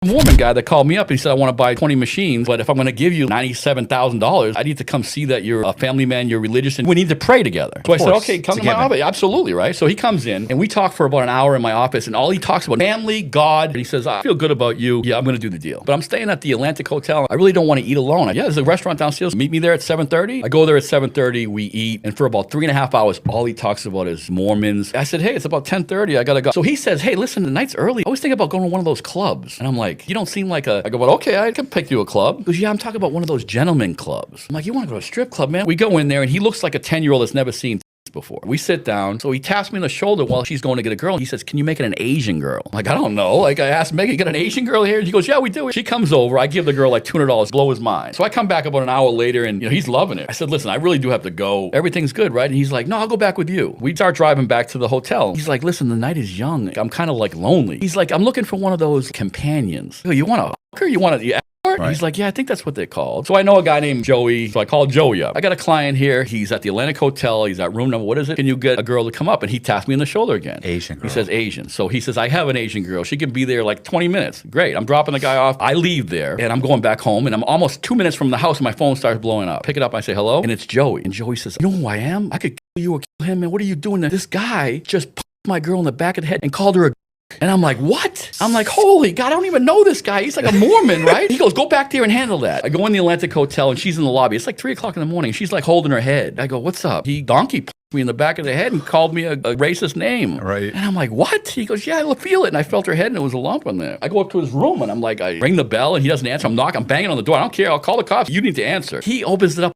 Mormon guy that called me up and he said, I want to buy 20 machines, but if I'm going to give you $97,000, I need to come see that you're a family man, you're religious, and we need to pray together. So I said, okay, come to my office. Absolutely, right? So he comes in and we talk for about an hour in my office, and all he talks about family, God, and he says, I feel good about you. Yeah, I'm going to do the deal. But I'm staying at the Atlantic Hotel. I really don't want to eat alone. Yeah, there's a restaurant downstairs. Meet me there at 7:30. I go there at 7:30. We eat, and for about 3.5 hours, all he talks about is Mormons. I said, hey, it's about 10:30. I got to go. So he says, hey, listen, the night's early. I always think about going to one of those clubs. And I'm like, you don't seem like I go, well, okay, I can pick you a club. He goes, yeah, I'm talking about one of those gentleman clubs. I'm like, you want to go to a strip club, man? We go in there, and he looks like a 10-year-old that's never seen before. We sit down. So he taps me on the shoulder while she's going to get a girl. He says, can you make it an Asian girl? I'm like, I don't know. Like, I asked Megan, you got an Asian girl here? And she goes, yeah, we do. She comes over. I give the girl like $200, blow his mind. So I come back about an hour later, and he's loving it. I said, listen, I really do have to go. Everything's good, right? And he's like, no, I'll go back with you. We start driving back to the hotel. He's like, listen, the night is young. I'm kind of like lonely. He's like, I'm looking for one of those companions. You want a hooker? You want to... Right. He's like, yeah, I think that's what they're called. So I know a guy named Joey. So I called Joey up. I got a client here. He's at the Atlantic Hotel. He's at room number, what is it? Can you get a girl to come up? And he taps me on the shoulder again. Asian girl. He says Asian. So he says, I have an Asian girl. She can be there like 20 minutes. Great. I'm dropping the guy off. I leave there and I'm going back home, and I'm almost 2 minutes from the house and my phone starts blowing up. Pick it up. I say, hello. And it's Joey. And Joey says, you know who I am? I could kill you or kill him, man. What are you doing there? This guy just punched my girl in the back of the head and called her a... And I'm like, what? I'm like, holy God, I don't even know this guy. He's like a Mormon, right? He goes, go back there and handle that. I go in the Atlantic Hotel, and she's in the lobby. It's like 3 o'clock in the morning. She's like holding her head. I go, what's up? He donkey punched me in the back of the head and called me a racist name. Right. And I'm like, what? He goes, yeah, I feel it. And I felt her head, and it was a lump in there. I go up to his room, and I'm like, I ring the bell, and he doesn't answer. I'm banging on the door. I don't care. I'll call the cops. You need to answer. He opens it up.